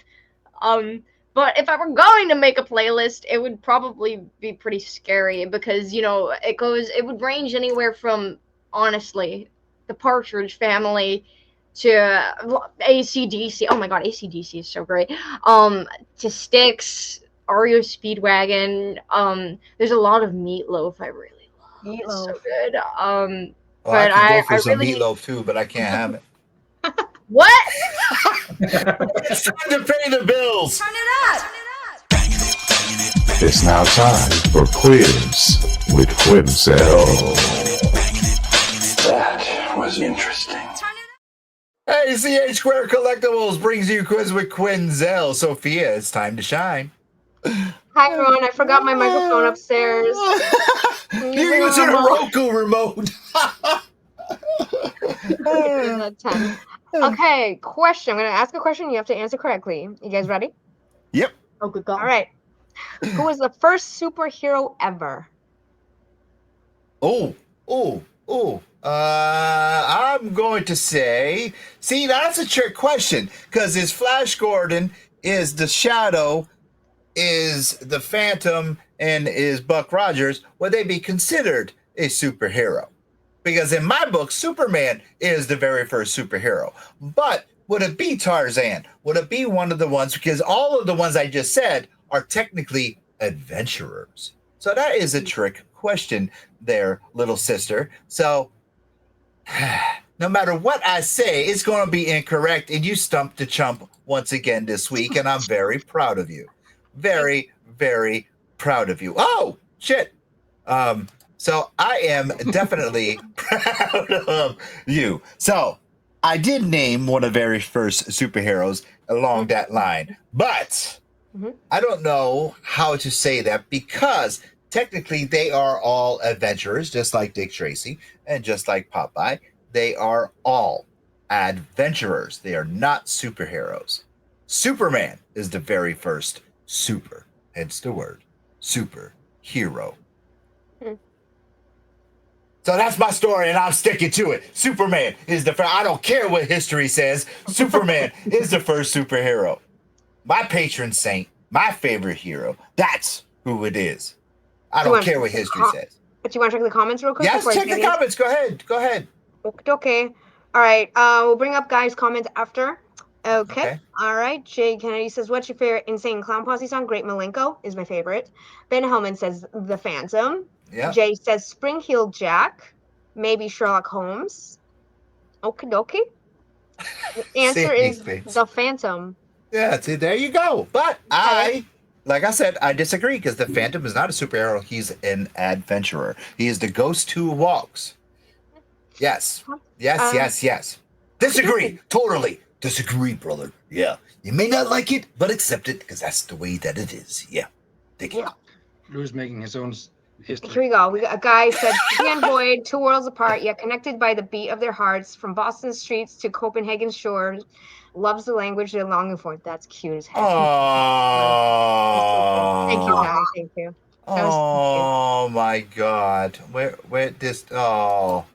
But if I were going to make a playlist, it would probably be pretty scary because it would range anywhere from, honestly, the Partridge Family to AC/DC. Oh my God, AC/DC is so great. To Styx, REO Speedwagon. There's a lot of Meatloaf I really love. It's so Meatloaf. good. Well, But I can go for I some really meatloaf too, but I can't have it. what? It's time to pay the bills. It's now time for Quiz with Quimsel. That was interesting. Hey, CH Square Collectibles brings you Quiz with Quinzel. Sophia, it's time to shine. Hi, everyone. I forgot my microphone upstairs. You're using a Roku remote. That time. Okay, question. I'm going to ask a question. You have to answer correctly. You guys ready? Yep. Oh, good God. All right. Who was the first superhero ever? I'm going to say, see, that's a trick question because is Flash Gordon, is the Shadow, is the Phantom, and is Buck Rogers, would they be considered a superhero? Because in my book, Superman is the very first superhero. But would it be Tarzan? Would it be one of the ones? Because all of the ones I just said are technically adventurers. So that is a trick question there, little sister. So no matter what I say, it's going to be incorrect. And you stumped the chump once again this week. And I'm very proud of you. Very, very proud of you. Oh, shit. So I am definitely proud of you. So I did name one of the very first superheroes along that line, but I don't know how to say that because technically they are all adventurers, just like Dick Tracy and just like Popeye. They are all adventurers. They are not superheroes. Superman is the very first super, hence the word superhero. So that's my story, and I'm sticking to it. Superman is the first. I don't care what history says. Superman is the first superhero. My patron saint, my favorite hero. That's who it is. I don't care what history says. But you want to check the comments real quick? Yes, check the comments. Go ahead. Okay. All right. We'll bring up guys' comments after. Okay. Okay. All right. Jay Kennedy says, "What's your favorite Insane Clown Posse song?" Great Malenko is my favorite. Ben Hellman says, "The Phantom." Yeah. Jay says, "Spring Heel Jack." Maybe Sherlock Holmes. Okie dokie. The answer is Thanks. The Phantom. Yeah, see, there you go. But like I said, I disagree because the Phantom is not a superhero. He's an adventurer. He is the ghost who walks. Yes. Yes. Disagree. Totally. Disagree, brother. Yeah. You may not like it, but accept it because that's the way that it is. Yeah. Dig it. Yeah. Lou's making his own Here history. we go. We got a guy said, "City and Void, two worlds apart, yet connected by the beat of their hearts, from Boston streets to Copenhagen shores, loves the language they're longing for." That's cute as heck. Thank you, guys. Thank you. That was Oh my God. Where this? Oh.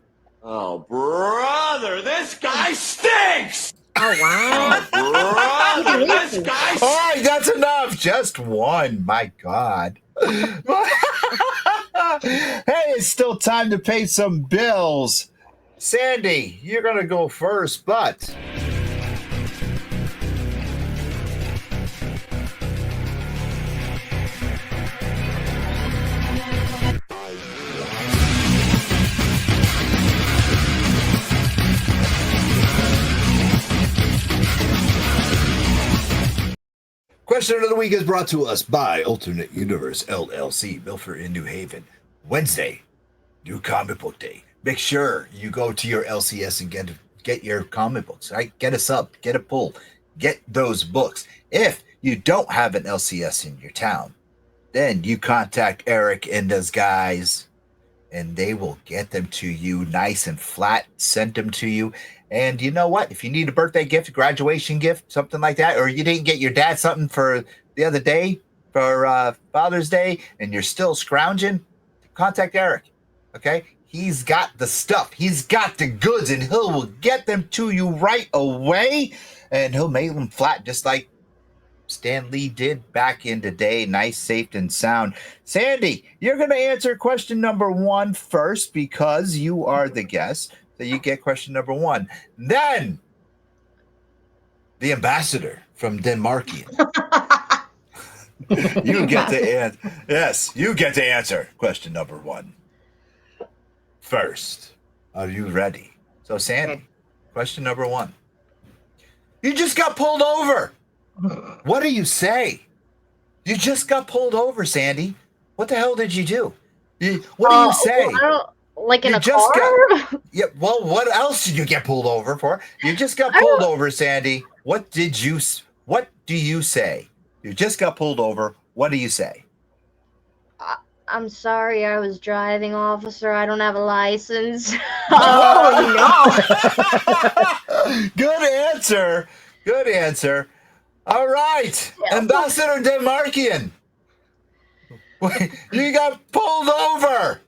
Oh, brother, this guy stinks! Oh wow. Brother, this guy All right, that's enough. Just one. My God. Hey, it's still time to pay some bills. Sandy, you're going to go first, but. Question of the week is brought to us by Alternate Universe LLC, Milford in New Haven. Wednesday, new comic book day. Make sure you go to your LCS and get your comic books. Right? Get a sub, get a pull, get those books. If you don't have an LCS in your town, then you contact Eric and those guys, and they will get them to you nice and flat. Send them to you. And you know what? If you need a birthday gift, a graduation gift, something like that, or you didn't get your dad something for the other day for Father's Day and you're still scrounging, contact Eric. Okay? He's got the stuff. He's got the goods, and he will get them to you right away. And he'll mail them flat just like Stan Lee did back in the day. Nice, safe, and sound. Sandy, you're going to answer question number 1 first because you are the guest. So you get question number 1. Then, the ambassador from Denmarkian. You get to answer. Yes, you get to answer question number 1 first. Are you ready? So, Sandy, question number 1. You just got pulled over. What do you say? You just got pulled over, Sandy. What the hell did you do? What do you say? Like in You a just car? Yeah, well, what else did you get pulled over for? You just got pulled over, Sandy. What do you say? You just got pulled over. What do you say? I'm sorry, I was driving, officer. I don't have a license. Oh Good answer. Good answer. All right. Yeah. Ambassador Denmarkian. You got pulled over.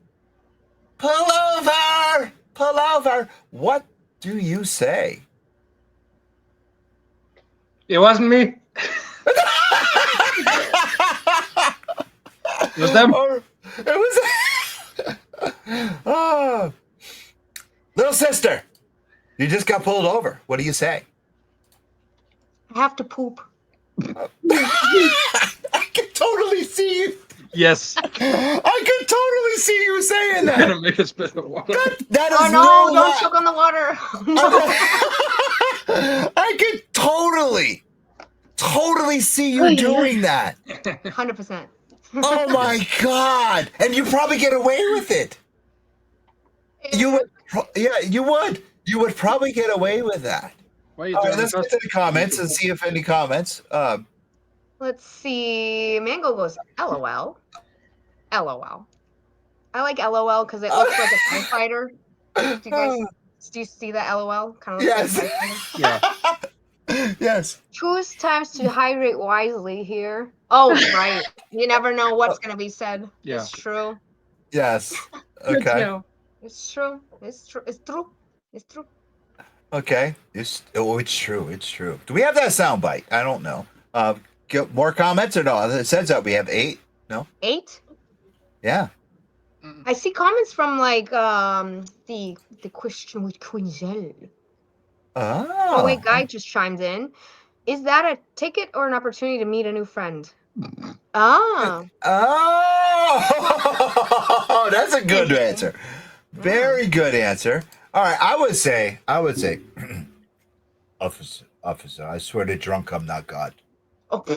Pull over. Pull over. What do you say? It wasn't me. It was them. It was. Oh. Little sister, you just got pulled over. What do you say? I have to poop. I can totally see you. Yes. I can totally see you saying that. Gonna make a spit of water. That is Oh no! Don't choke on the water. No. I can totally see you doing that. 100%. Oh my God! And you probably get away with it. You would, yeah, you would. You would probably get away with that. Why are you All right, doing let's get to the comments and see if any comments. Let's see. Mango goes LOL. LOL. I like LOL because it looks like a TIE fighter. Do you see that LOL? Kind of looks like a TIE fighter. Yeah. Yes. Choose times to hydrate wisely here. Oh, right. You never know what's going to be said. Yeah. It's true. Yes. Good to Okay. know. It's true. It's true. It's true. It's true. Okay. It's true. It's true. Do we have that sound bite? I don't know. Get more comments or no? It says that we have 8. No. 8? Yeah. I see comments from like the question with Quinzel. Oh wait, Guy just chimed in. Is that a ticket or an opportunity to meet a new friend? Oh. Oh, that's a good Interesting. answer. Very good answer. All right, I would say, officer, I swear to drunk, I'm not God. Oh. I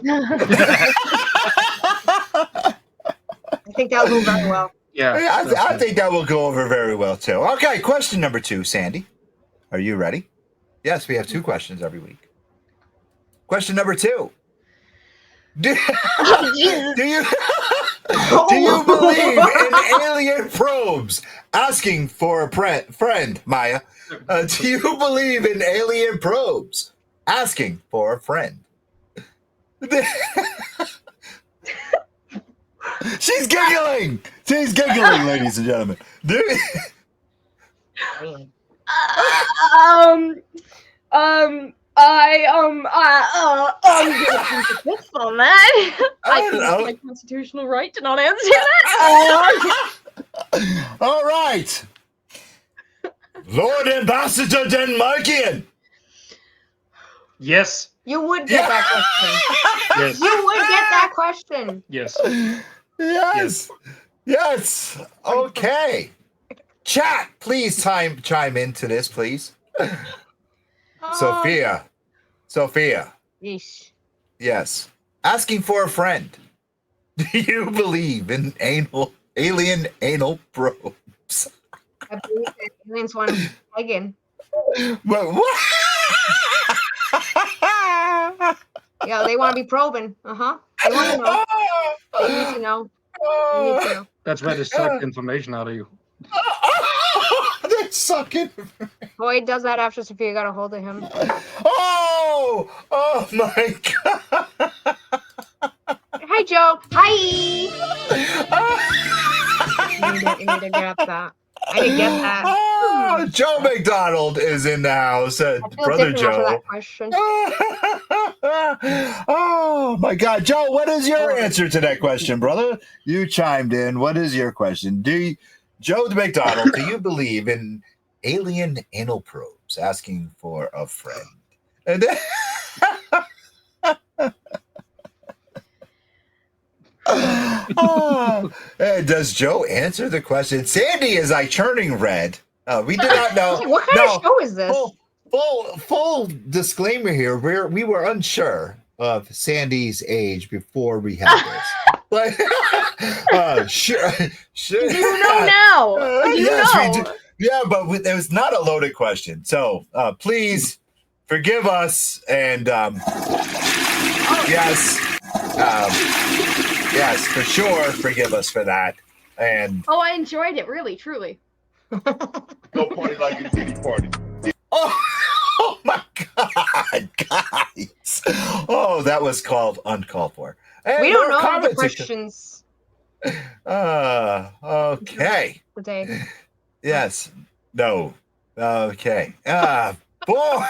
think that'll go very well. Yeah. I think that will go over very well too. Okay, question number 2, Sandy. Are you ready? Yes, we have 2 questions every week. Question number 2. Do you do you believe in alien probes asking for a friend, Maya? Do you believe in alien probes asking for a friend? She's giggling. She's giggling, ladies and gentlemen. I'm gonna keep it this on that. I think it's my constitutional right to not answer that. All right. Lord Ambassador Denmarkian. Yes. You would get that question. Yes. You would get that question. Yes. Yes. Yes. Okay. Chat, please chime into this, please. Sophia. Yeesh. Yes. Asking for a friend. Do you believe in alien anal probes? I believe that aliens want to again. But what? Yeah, they want to be probing. They want to know. They need to know. They need to know. That's where they suck information out of you. They're sucking. Boyd does that after Sophia got a hold of him. Oh my God. Hi, Joe. Hi. You need to get that. I didn't get that. Oh, Joe McDonald is in the house. I feel Brother different after Joe. that question. Oh my God, Joe! What is your answer to that question, brother? You chimed in. What is your question? Joe McDonald, do you believe in alien anal probes asking for a friend? And does Joe answer the question? Sandy is like turning red. We do not know. What kind of show is this? Full disclaimer here. We were unsure of Sandy's age before we had this. But sure. You know now. You yes, know. we do. Yeah, but it was not a loaded question. So please forgive us and yes, yes, for sure, forgive us for that. And Oh, I enjoyed it, really, truly. No party like a titty party. oh my God, guys! Oh, that was uncalled for. And We don't more know the comments. questions. Okay. Today. Yes. No. Okay. Boy.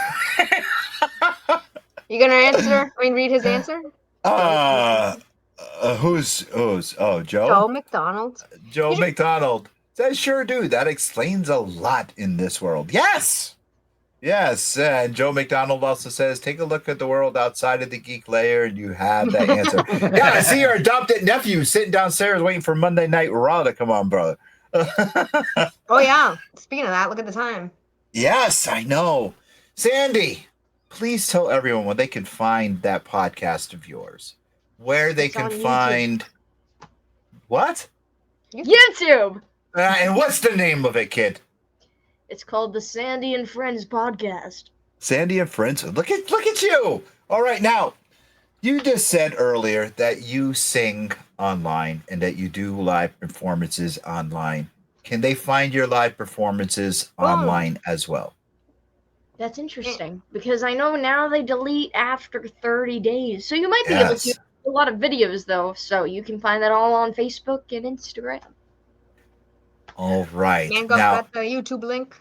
You gonna answer? I mean, read his answer. Who's? Oh, Joe. Joe McDonald. Joe McDonald says, "Sure, dude. That explains a lot in this world." Yes. Yes, and Joe McDonald also says, "Take a look at the world outside of the geek layer, and you have that answer." Yeah, I see your adopted nephew sitting downstairs waiting for Monday Night Raw to come on, brother. Oh yeah. Speaking of that, look at the time. Yes, I know. Sandy, please tell everyone where they can find that podcast of yours. Where they It's can on YouTube. find what? YouTube. And what's the name of it, kid? It's called the Sandy and Friends podcast. Sandy and Friends. Look at you. All right, now you just said earlier that you sing online and that you do live performances online. Can they find your live performances online as well? That's interesting because I know now they delete after 30 days. So you might be able to. A lot of videos though, so you can find that all on Facebook and Instagram. All right. Mango Now, got the YouTube link.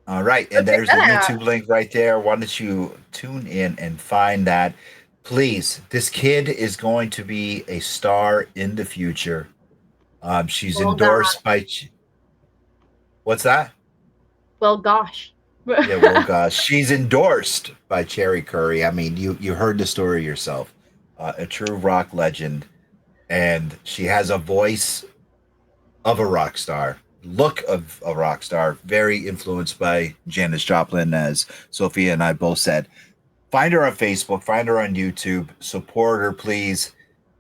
all right, and there's the YouTube link right there. Why don't you tune in and find that? Please, this kid is going to be a star in the future. She's Well, endorsed by. What's that? Well, gosh. Yeah, well, gosh, she's endorsed by Cherry Curry. I mean, you heard the story yourself. A true rock legend, and she has a voice of a rock star, look of a rock star, very influenced by Janis Joplin, as Sophia and I both said. Find her on Facebook, find her on YouTube, support her, please.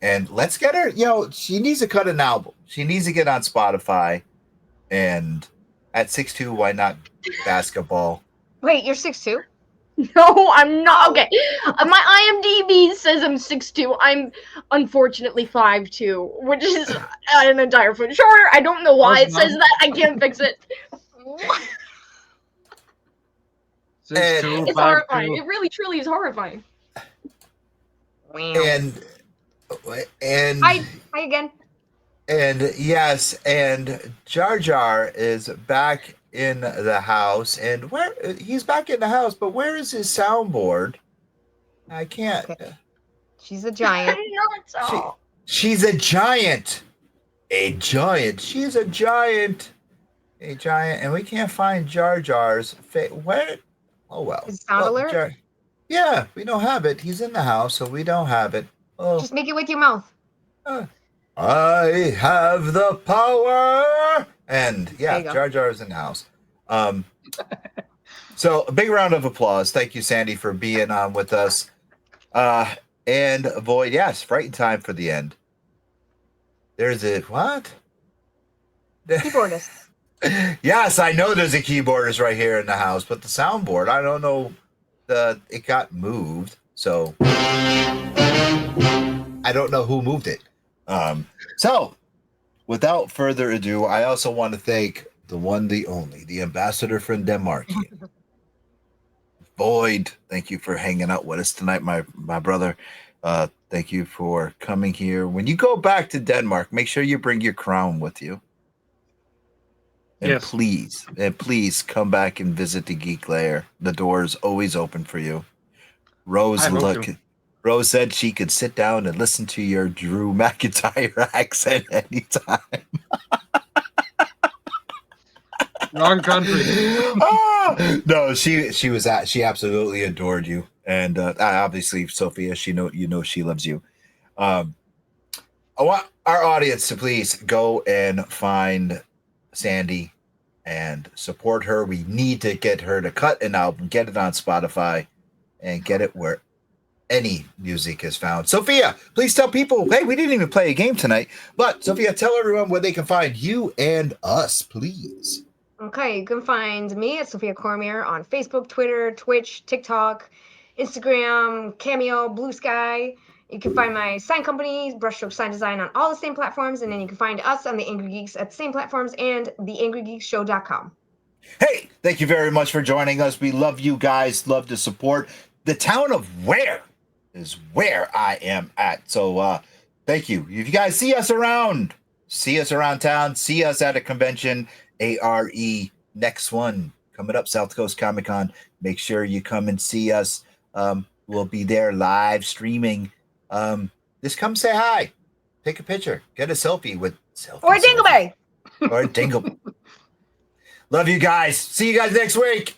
And let's get her, she needs to cut an album. She needs to get on Spotify. And at 6'2", why not basketball? Wait, you're 6'2"? No, I'm not. Okay. My IMDb says I'm 6'2". I'm unfortunately 5'2", which is an entire foot shorter. I don't know why it says that. I can't fix it. 6'2", It's 5'2". horrifying. It really, truly is horrifying. And Hi again. And yes, and Jar Jar is back in the house, and he's back in the house, but where is his soundboard? I can't. Okay. She's a giant. Not so. She's a giant. A giant. She's a giant. A giant, and we can't find Jar Jar's face. Where? Oh well. Is sound alert? Yeah, we don't have it. He's in the house, so we don't have it. Oh. Just make it with your mouth. I have the power. And yeah, Jar Jar's in the house. So a big round of applause. Thank you, Sandy, for being on with us. And Void, yes, frightened time for the end. There's a what? Keyboardist. Yes, I know there's a keyboardist right here in the house, but the soundboard, I don't know. It got moved, so I don't know who moved it. So, without further ado, I also want to thank the one, the only, the ambassador from Denmark. Void, thank you for hanging out with us tonight, my brother. Thank you for coming here. When you go back to Denmark, make sure you bring your crown with you. And yes. please come back and visit the Geek Lair. The door is always open for you. Rose said she could sit down and listen to your Drew McIntyre accent anytime. Wrong country. No, she absolutely adored you, and obviously Sophia, she loves you. I want our audience to please go and find Sandy and support her. We need to get her to cut an album, get it on Spotify, and get it where any music is found. Sophia, please tell people, hey, we didn't even play a game tonight, but Sophia, tell everyone where they can find you and us, please. Okay, you can find me at Sophia Cormier on Facebook, Twitter, Twitch, TikTok, Instagram, Cameo, Blue Sky. You can find my sign company, Brushstroke Sign Design, on all the same platforms, and then you can find us on The Angry Geeks at the same platforms and theangrygeekshow.com. Hey, thank you very much for joining us. We love you guys, love the support. The town of Ware is where I am at. So thank you. If you guys see us around town, see us at a convention, ARE next one coming up, South Coast Comic Con. Make sure you come and see us. We'll be there live streaming. Just come say hi, take a picture, get a selfie with or a Dingleberry. or a Dingle. Love you guys. See you guys next week.